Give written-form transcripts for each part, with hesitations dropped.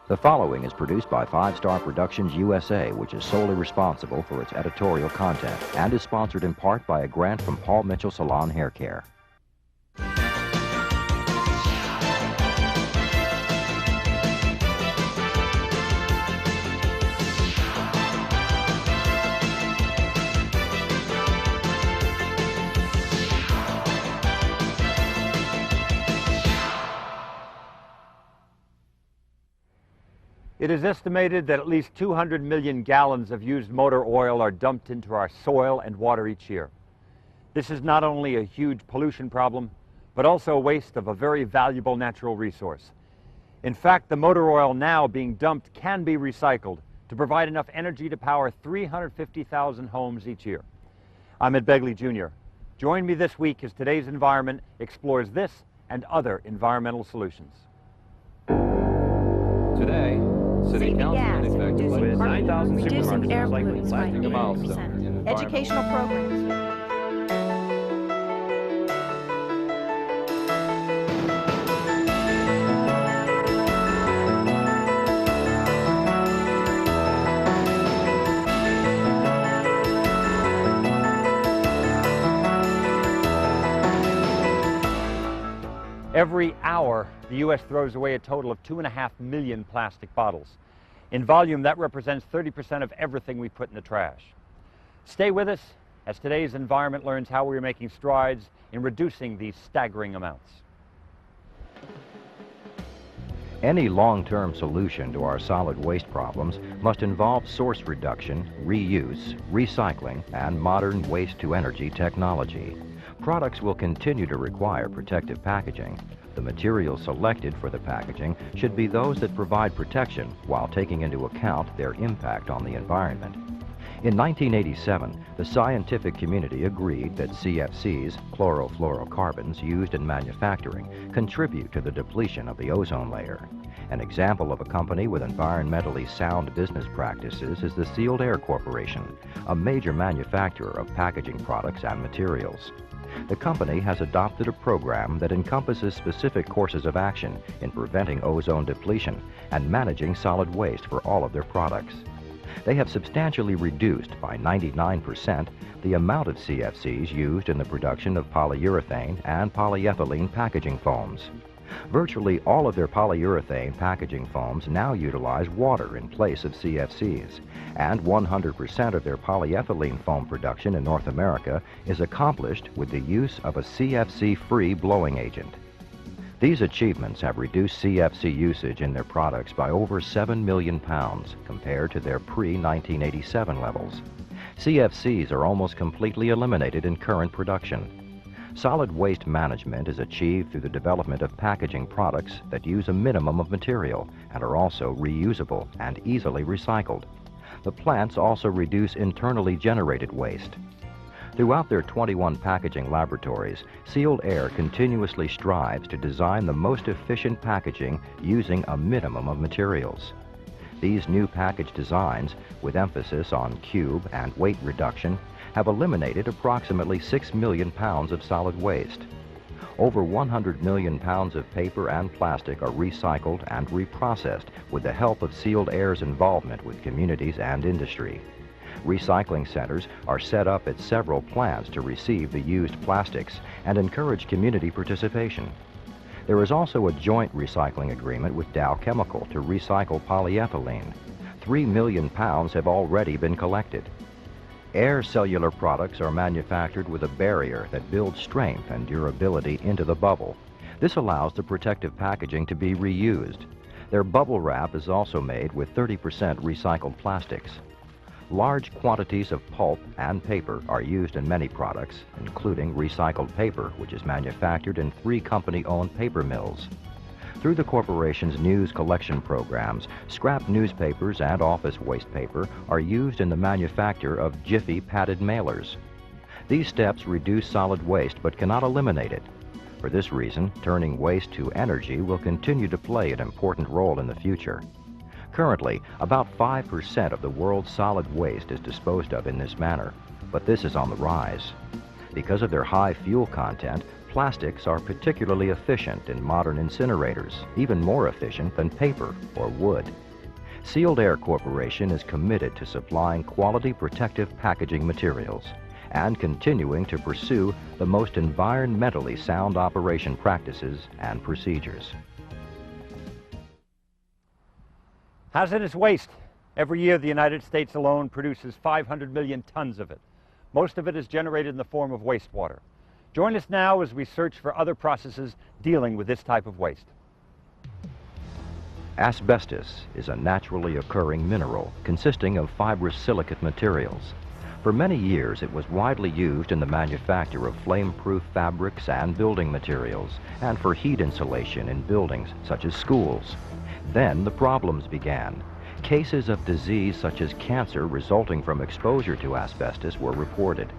The following is produced by 5 Star Productions USA, which is solely responsible for its editorial content and is sponsored in part by a grant from Paul Mitchell Salon Hair Care. It is estimated that at least 200 million gallons of used motor oil are dumped into our soil and water each year. This is not only a huge pollution problem, but also a waste of a very valuable natural resource. In fact, the motor oil now being dumped can be recycled to provide enough energy to power 350,000 homes each year. I'm Ed Begley Jr. Join me this week as Today's Environment explores this and other environmental solutions. Today, City Council gas, in effect reducing with carbon, 9,000 reducing supermarkets air recycling pollutants by plastic a milestone. 80%. Educational programs. Every hour, the U.S. throws away a total of 2.5 million plastic bottles. In volume, that represents 30% of everything we put in the trash. Stay with us as Today's Environment learns how we're making strides in reducing these staggering amounts. Any long-term solution to our solid waste problems must involve source reduction, reuse, recycling, and modern waste-to-energy technology. Products will continue to require protective packaging. The materials selected for the packaging should be those that provide protection while taking into account their impact on the environment. In 1987, the scientific community agreed that CFCs, chlorofluorocarbons used in manufacturing, contribute to the depletion of the ozone layer. An example of a company with environmentally sound business practices is the Sealed Air Corporation, a major manufacturer of packaging products and materials. The company has adopted a program that encompasses specific courses of action in preventing ozone depletion and managing solid waste for all of their products. They have substantially reduced by 99% the amount of CFCs used in the production of polyurethane and polyethylene packaging foams. Virtually all of their polyurethane packaging foams now utilize water in place of CFCs, and 100% of their polyethylene foam production in North America is accomplished with the use of a CFC-free blowing agent. These achievements have reduced CFC usage in their products by over 7 million pounds compared to their pre-1987 levels. CFCs are almost completely eliminated in current production. Solid waste management is achieved through the development of packaging products that use a minimum of material and are also reusable and easily recycled. The plants also reduce internally generated waste. Throughout their 21 packaging laboratories, Sealed Air continuously strives to design the most efficient packaging using a minimum of materials. These new package designs, with emphasis on cube and weight reduction, have eliminated approximately 6 million pounds of solid waste. Over 100 million pounds of paper and plastic are recycled and reprocessed with the help of Sealed Air's involvement with communities and industry. Recycling centers are set up at several plants to receive the used plastics and encourage community participation. There is also a joint recycling agreement with Dow Chemical to recycle polyethylene. 3 million pounds have already been collected. Air cellular products are manufactured with a barrier that builds strength and durability into the bubble. This allows the protective packaging to be reused. Their bubble wrap is also made with 30% recycled plastics. Large quantities of pulp and paper are used in many products, including recycled paper, which is manufactured in 3 company-owned paper mills. Through the corporation's news collection programs, scrap newspapers and office waste paper are used in the manufacture of Jiffy padded mailers. These steps reduce solid waste but cannot eliminate it. For this reason, turning waste to energy will continue to play an important role in the future. Currently, about 5% of the world's solid waste is disposed of in this manner, but this is on the rise. Because of their high fuel content, Plastics are particularly efficient in modern incinerators, even more efficient than paper or wood. Sealed Air Corporation is committed to supplying quality protective packaging materials and continuing to pursue the most environmentally sound operation practices and procedures. Hazardous waste. Every year, the United States alone produces 500 million tons of it. Most of it is generated in the form of wastewater. Join us now as we search for other processes dealing with this type of waste. Asbestos is a naturally occurring mineral consisting of fibrous silicate materials. For many years, it was widely used in the manufacture of flame-proof fabrics and building materials, and for heat insulation in buildings such as schools. Then the problems began. Cases of disease such as cancer resulting from exposure to asbestos were reported.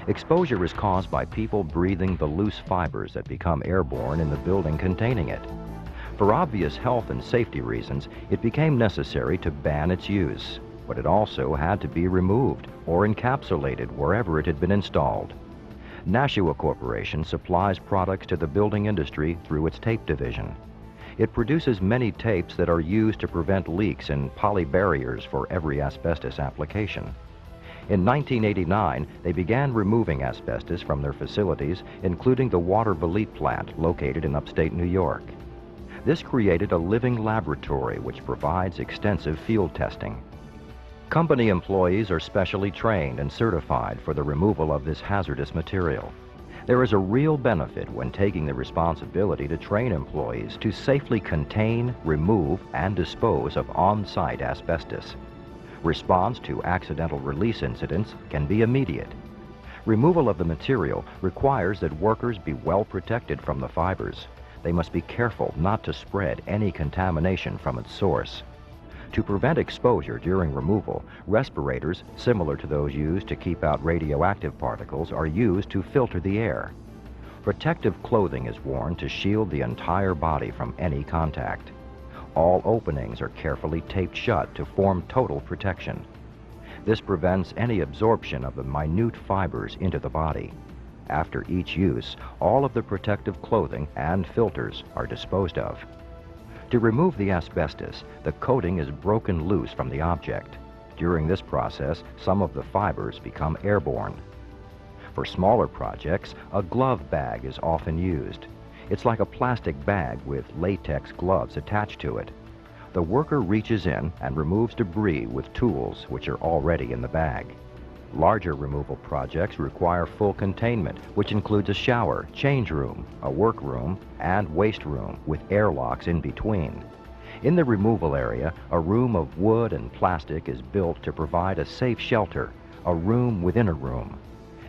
Exposure is caused by people breathing the loose fibers that become airborne in the building containing it. For obvious health and safety reasons, it became necessary to ban its use, but it also had to be removed or encapsulated wherever it had been installed. Nashua Corporation supplies products to the building industry through its tape division. It produces many tapes that are used to prevent leaks in poly barriers for every asbestos application. In 1989, they began removing asbestos from their facilities, including the pollute plant located in upstate New York. This created a living laboratory which provides extensive field testing. Company employees are specially trained and certified for the removal of this hazardous material. There is a real benefit when taking the responsibility to train employees to safely contain, remove, and dispose of on-site asbestos. Response to accidental release incidents can be immediate. Removal of the material requires that workers be well protected from the fibers. They must be careful not to spread any contamination from its source. To prevent exposure during removal, respirators similar to those used to keep out radioactive particles are used to filter the air. Protective clothing is worn to shield the entire body from any contact. All openings are carefully taped shut to form total protection. This prevents any absorption of the minute fibers into the body. After each use, all of the protective clothing and filters are disposed of. To remove the asbestos, the coating is broken loose from the object. During this process, some of the fibers become airborne. For smaller projects, a glove bag is often used. It's like a plastic bag with latex gloves attached to it. The worker reaches in and removes debris with tools which are already in the bag. Larger removal projects require full containment, which includes a shower, change room, a workroom, and waste room with airlocks in between. In the removal area, a room of wood and plastic is built to provide a safe shelter, a room within a room.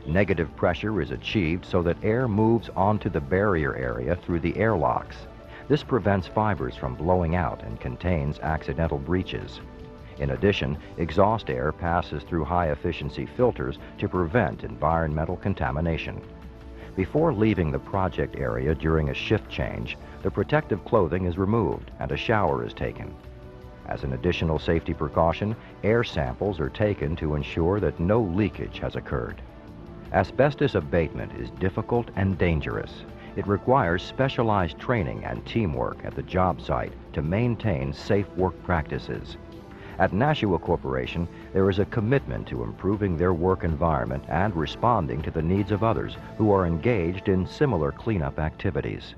Negative pressure is achieved so that air moves onto the barrier area through the airlocks. This prevents fibers from blowing out and contains accidental breaches. In addition, exhaust air passes through high-efficiency filters to prevent environmental contamination. Before leaving the project area during a shift change, the protective clothing is removed and a shower is taken. As an additional safety precaution, air samples are taken to ensure that no leakage has occurred. Asbestos abatement is difficult and dangerous. It requires specialized training and teamwork at the job site to maintain safe work practices. At Nashua Corporation, there is a commitment to improving their work environment and responding to the needs of others who are engaged in similar cleanup activities.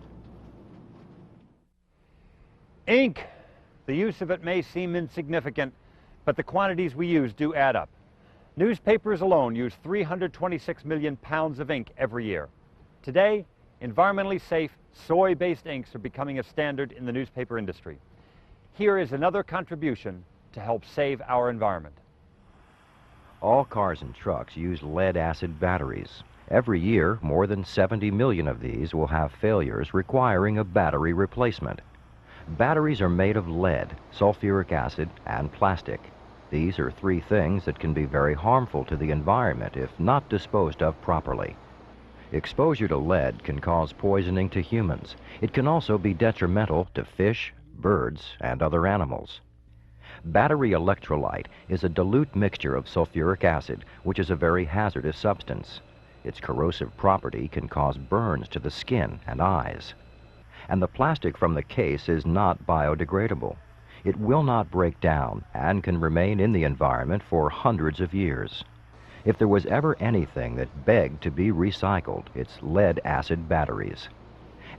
Ink. The use of it may seem insignificant, but the quantities we use do add up. Newspapers alone use 326 million pounds of ink every year. Today, environmentally safe, soy-based inks are becoming a standard in the newspaper industry. Here is another contribution to help save our environment. All cars and trucks use lead-acid batteries. Every year, more than 70 million of these will have failures requiring a battery replacement. Batteries are made of lead, sulfuric acid, and plastic. These are three things that can be very harmful to the environment if not disposed of properly. Exposure to lead can cause poisoning to humans. It can also be detrimental to fish, birds, and other animals. Battery electrolyte is a dilute mixture of sulfuric acid, which is a very hazardous substance. Its corrosive property can cause burns to the skin and eyes. And the plastic from the case is not biodegradable. It will not break down and can remain in the environment for hundreds of years. If there was ever anything that begged to be recycled, it's lead-acid batteries.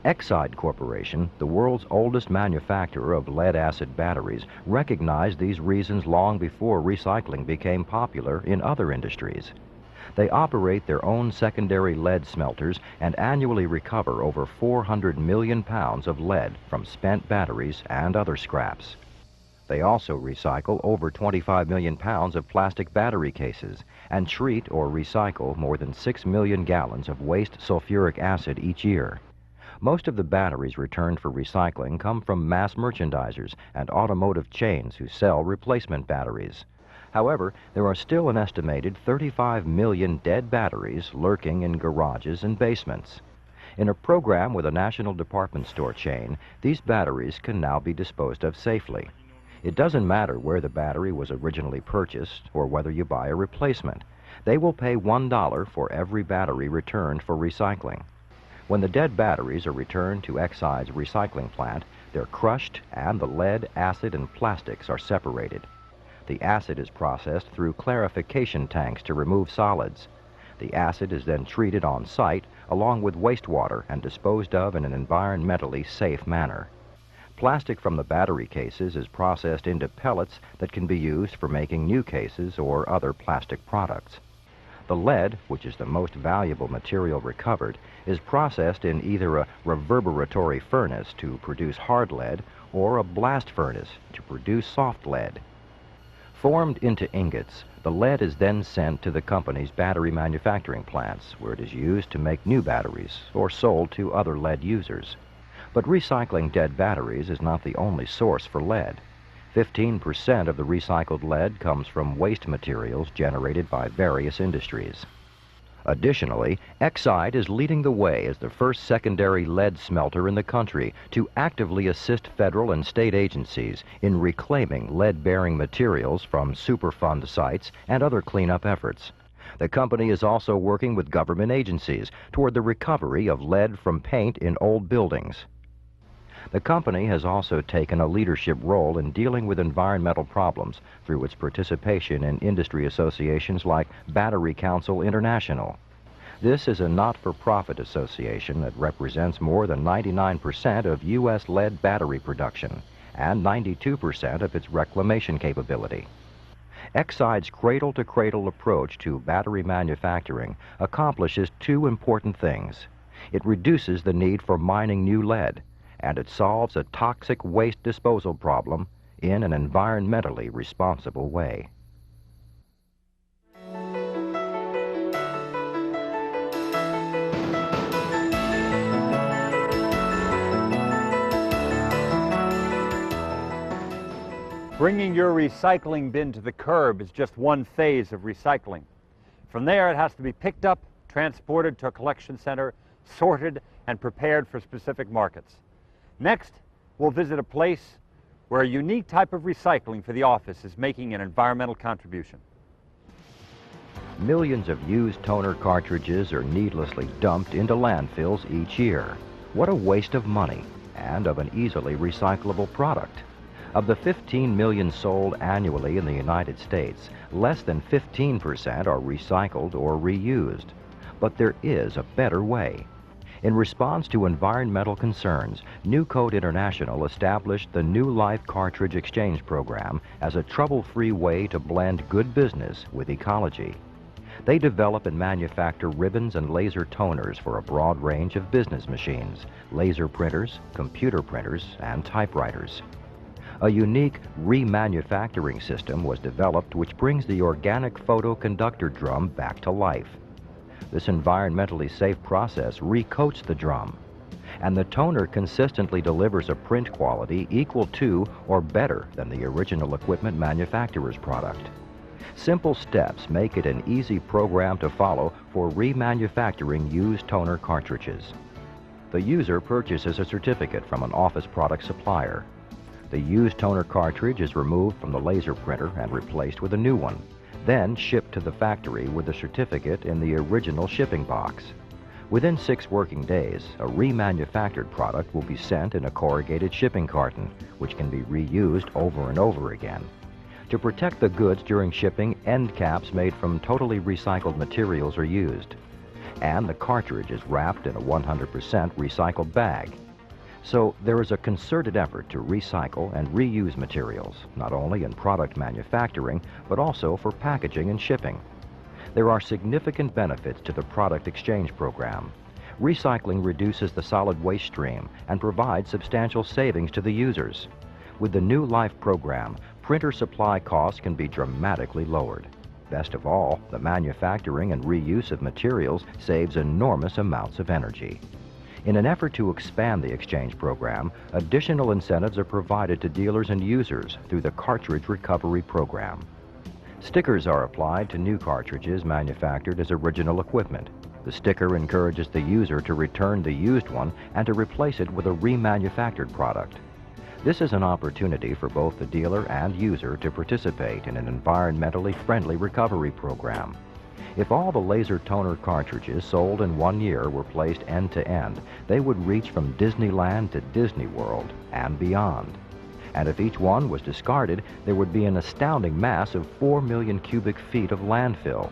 Exide Corporation, the world's oldest manufacturer of lead-acid batteries, recognized these reasons long before recycling became popular in other industries. They operate their own secondary lead smelters and annually recover over 400 million pounds of lead from spent batteries and other scraps. They also recycle over 25 million pounds of plastic battery cases and treat or recycle more than 6 million gallons of waste sulfuric acid each year. Most of the batteries returned for recycling come from mass merchandisers and automotive chains who sell replacement batteries. However, there are still an estimated 35 million dead batteries lurking in garages and basements. In a program with a national department store chain, these batteries can now be disposed of safely. It doesn't matter where the battery was originally purchased or whether you buy a replacement. They will pay $1 for every battery returned for recycling. When the dead batteries are returned to Exide's recycling plant, they're crushed and the lead, acid, and plastics are separated. The acid is processed through clarification tanks to remove solids. The acid is then treated on site along with wastewater and disposed of in an environmentally safe manner. Plastic from the battery cases is processed into pellets that can be used for making new cases or other plastic products. The lead, which is the most valuable material recovered, is processed in either a reverberatory furnace to produce hard lead or a blast furnace to produce soft lead. Formed into ingots, the lead is then sent to the company's battery manufacturing plants, where it is used to make new batteries or sold to other lead users. But recycling dead batteries is not the only source for lead. 15% of the recycled lead comes from waste materials generated by various industries. Additionally, Exide is leading the way as the first secondary lead smelter in the country to actively assist federal and state agencies in reclaiming lead-bearing materials from Superfund sites and other cleanup efforts. The company is also working with government agencies toward the recovery of lead from paint in old buildings. The company has also taken a leadership role in dealing with environmental problems through its participation in industry associations like Battery Council International. This is a not-for-profit association that represents more than 99% of U.S. lead battery production and 92% of its reclamation capability. Exide's cradle-to-cradle approach to battery manufacturing accomplishes two important things. It reduces the need for mining new lead, and it solves a toxic waste disposal problem in an environmentally responsible way. Bringing your recycling bin to the curb is just one phase of recycling. From there, it has to be picked up, transported to a collection center, sorted, and prepared for specific markets. Next, we'll visit a place where a unique type of recycling for the office is making an environmental contribution. Millions of used toner cartridges are needlessly dumped into landfills each year. What a waste of money and of an easily recyclable product. Of the 15 million sold annually in the United States, less than 15% are recycled or reused. But there is a better way. In response to environmental concerns, Newcoat International established the New Life Cartridge Exchange Program as a trouble-free way to blend good business with ecology. They develop and manufacture ribbons and laser toners for a broad range of business machines, laser printers, computer printers, and typewriters. A unique remanufacturing system was developed which brings the organic photoconductor drum back to life. This environmentally safe process recoats the drum, and the toner consistently delivers a print quality equal to or better than the original equipment manufacturer's product. Simple steps make it an easy program to follow for remanufacturing used toner cartridges. The user purchases a certificate from an office product supplier. The used toner cartridge is removed from the laser printer and replaced with a new one, then shipped to the factory with a certificate in the original shipping box. Within 6 working days, a remanufactured product will be sent in a corrugated shipping carton, which can be reused over and over again. To protect the goods during shipping, end caps made from totally recycled materials are used, and the cartridge is wrapped in a 100% recycled bag. So there is a concerted effort to recycle and reuse materials, not only in product manufacturing, but also for packaging and shipping. There are significant benefits to the product exchange program. Recycling reduces the solid waste stream and provides substantial savings to the users. With the New Life program, printer supply costs can be dramatically lowered. Best of all, the manufacturing and reuse of materials saves enormous amounts of energy. In an effort to expand the exchange program, additional incentives are provided to dealers and users through the cartridge recovery program. Stickers are applied to new cartridges manufactured as original equipment. The sticker encourages the user to return the used one and to replace it with a remanufactured product. This is an opportunity for both the dealer and user to participate in an environmentally friendly recovery program. If all the laser toner cartridges sold in 1 year were placed end to end, they would reach from Disneyland to Disney World and beyond. And if each one was discarded, there would be an astounding mass of 4 million cubic feet of landfill.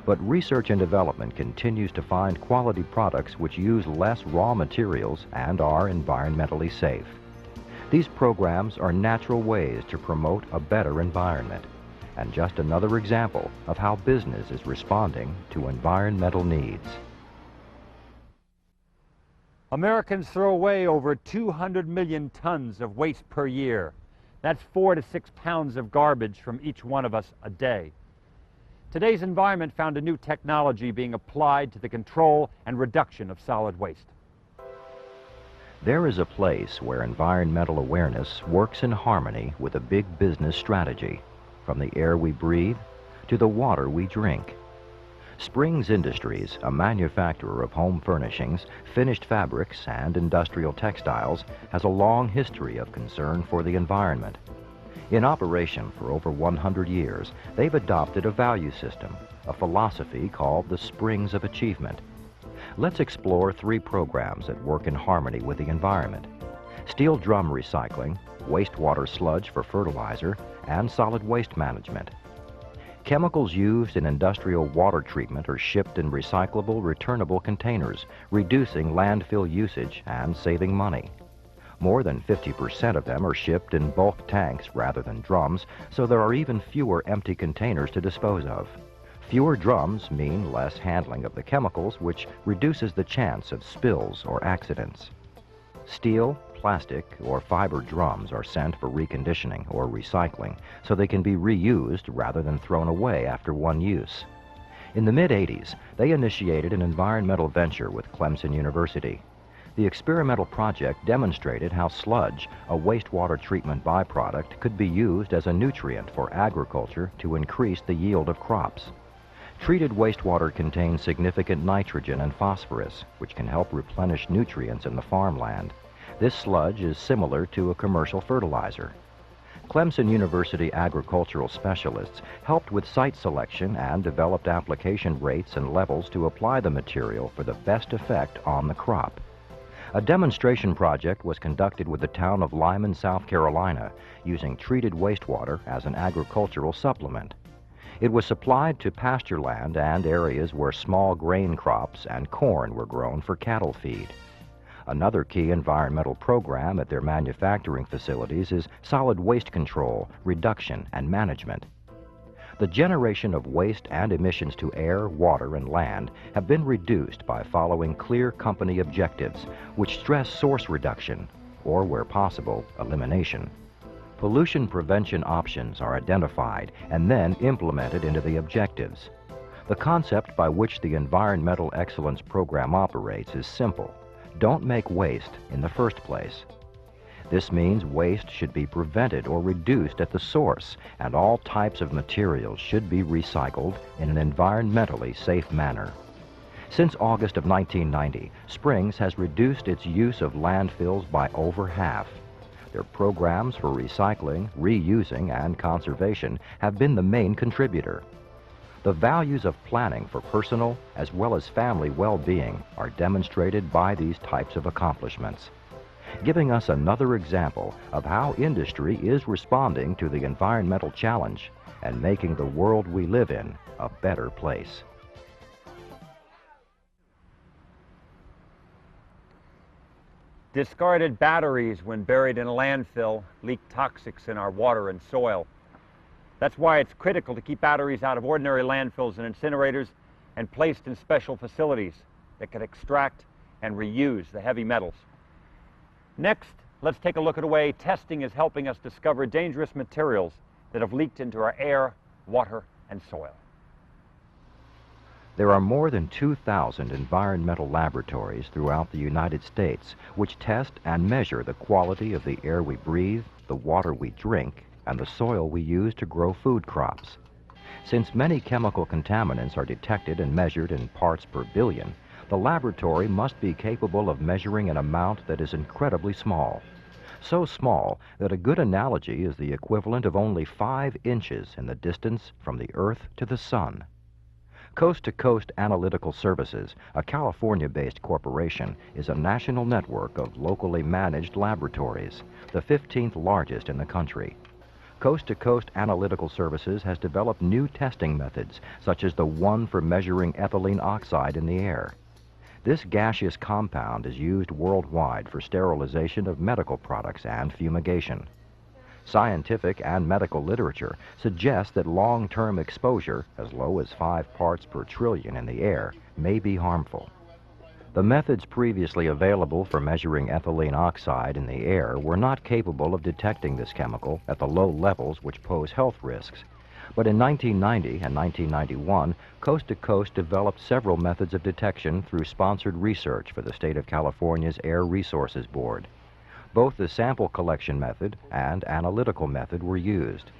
But research and development continues to find quality products which use less raw materials and are environmentally safe. These programs are natural ways to promote a better environment, and just another example of how business is responding to environmental needs. Americans throw away over 200 million tons of waste per year. That's 4 to 6 pounds of garbage from each one of us a day. Today's environment found a new technology being applied to the control and reduction of solid waste. There is a place where environmental awareness works in harmony with a big business strategy, from the air we breathe to the water we drink. Springs Industries, a manufacturer of home furnishings, finished fabrics, and industrial textiles, has a long history of concern for the environment. In operation for over 100 years, they've adopted a value system, a philosophy called the Springs of Achievement. Let's explore 3 programs that work in harmony with the environment: steel drum recycling, wastewater sludge for fertilizer, and solid waste management. Chemicals used in industrial water treatment are shipped in recyclable, returnable containers, reducing landfill usage and saving money. More than 50% of them are shipped in bulk tanks rather than drums, so there are even fewer empty containers to dispose of. Fewer drums mean less handling of the chemicals, which reduces the chance of spills or accidents. Steel, plastic, or fiber drums are sent for reconditioning or recycling, so they can be reused rather than thrown away after one use. In the mid-'80s, they initiated an environmental venture with Clemson University. The experimental project demonstrated how sludge, a wastewater treatment byproduct, could be used as a nutrient for agriculture to increase the yield of crops. Treated wastewater contains significant nitrogen and phosphorus, which can help replenish nutrients in the farmland. This sludge is similar to a commercial fertilizer. Clemson University agricultural specialists helped with site selection and developed application rates and levels to apply the material for the best effect on the crop. A demonstration project was conducted with the town of Lyman, South Carolina, using treated wastewater as an agricultural supplement. It was supplied to pasture land and areas where small grain crops and corn were grown for cattle feed. Another key environmental program at their manufacturing facilities is solid waste control, reduction, and management. The generation of waste and emissions to air, water, and land have been reduced by following clear company objectives, which stress source reduction, or where possible, elimination. Pollution prevention options are identified and then implemented into the objectives. The concept by which the Environmental Excellence Program operates is simple. Don't make waste in the first place. This means waste should be prevented or reduced at the source, and all types of materials should be recycled in an environmentally safe manner. Since August of 1990, Springs has reduced its use of landfills by over half. Their programs for recycling, reusing, and conservation have been the main contributor. The values of planning for personal as well as family well-being are demonstrated by these types of accomplishments, giving us another example of how industry is responding to the environmental challenge and making the world we live in a better place. Discarded batteries, when buried in a landfill, leak toxics in our water and soil. That's why it's critical to keep batteries out of ordinary landfills and incinerators and placed in special facilities that can extract and reuse the heavy metals. Next, let's take a look at a way testing is helping us discover dangerous materials that have leaked into our air, water, and soil. There are more than 2,000 environmental laboratories throughout the United States which test and measure the quality of the air we breathe, the water we drink, and the soil we use to grow food crops. Since many chemical contaminants are detected and measured in parts per billion, the laboratory must be capable of measuring an amount that is incredibly small. So small that a good analogy is the equivalent of only 5 inches in the distance from the Earth to the Sun. Coast to Coast Analytical Services, a California-based corporation, is a national network of locally managed laboratories, the 15th largest in the country. Coast to Coast Analytical Services has developed new testing methods, such as the one for measuring ethylene oxide in the air. This gaseous compound is used worldwide for sterilization of medical products and fumigation. Scientific and medical literature suggests that long-term exposure, as low as 5 parts per trillion in the air, may be harmful. The methods previously available for measuring ethylene oxide in the air were not capable of detecting this chemical at the low levels which pose health risks. But in 1990 and 1991, Coast to Coast developed several methods of detection through sponsored research for the state of California's Air Resources Board. Both the sample collection method and analytical method were used.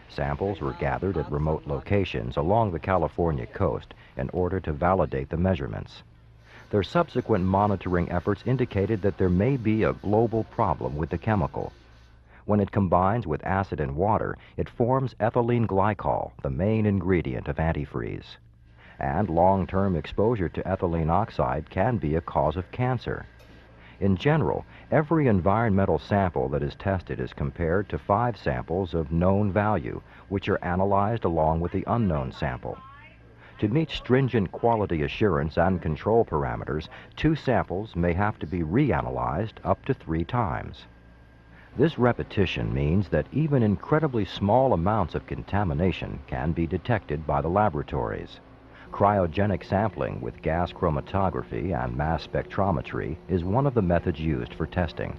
Samples were gathered at remote locations along the California coast in order to validate the measurements. Their subsequent monitoring efforts indicated that there may be a global problem with the chemical. When it combines with acid and water, it forms ethylene glycol, the main ingredient of antifreeze. And long-term exposure to ethylene oxide can be a cause of cancer. In general, every environmental sample that is tested is compared to 5 samples of known value, which are analyzed along with the unknown sample. To meet stringent quality assurance and control parameters, 2 samples may have to be reanalyzed up to 3 times. This repetition means that even incredibly small amounts of contamination can be detected by the laboratories. Cryogenic sampling with gas chromatography and mass spectrometry is one of the methods used for testing.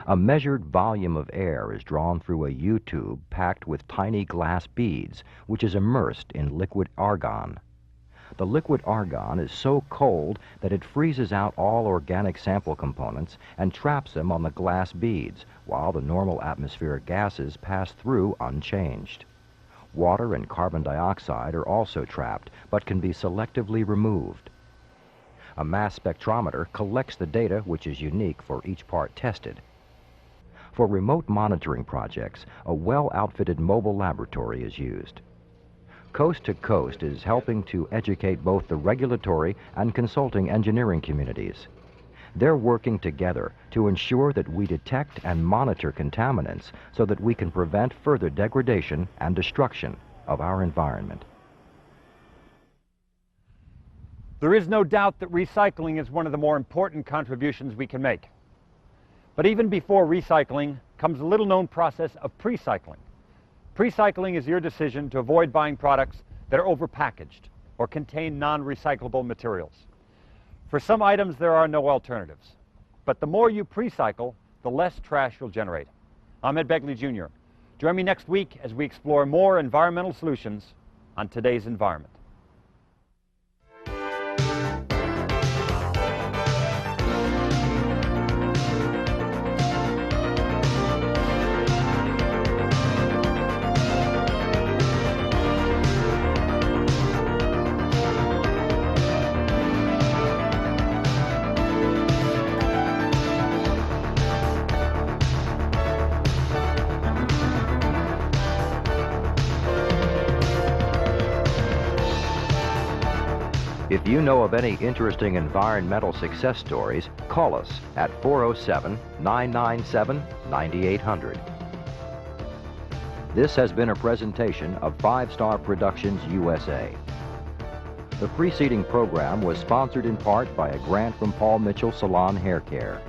A measured volume of air is drawn through a U-tube packed with tiny glass beads, which is immersed in liquid argon. The liquid argon is so cold that it freezes out all organic sample components and traps them on the glass beads, while the normal atmospheric gases pass through unchanged. Water and carbon dioxide are also trapped, but can be selectively removed. A mass spectrometer collects the data which is unique for each part tested. For remote monitoring projects, a well-outfitted mobile laboratory is used. Coast to Coast is helping to educate both the regulatory and consulting engineering communities. They're working together to ensure that we detect and monitor contaminants so that we can prevent further degradation and destruction of our environment. There is no doubt that recycling is one of the more important contributions we can make. But even before recycling comes a little-known process of pre-cycling. Pre-cycling is your decision to avoid buying products that are overpackaged or contain non-recyclable materials. For some items, there are no alternatives. But the more you pre-cycle, the less trash you'll generate. I'm Ed Begley, Jr. Join me next week as we explore more environmental solutions on Today's Environment. If you know of any interesting environmental success stories, call us at 407-997-9800. This has been a presentation of 5 Star Productions USA. The preceding program was sponsored in part by a grant from Paul Mitchell Salon Hair Care.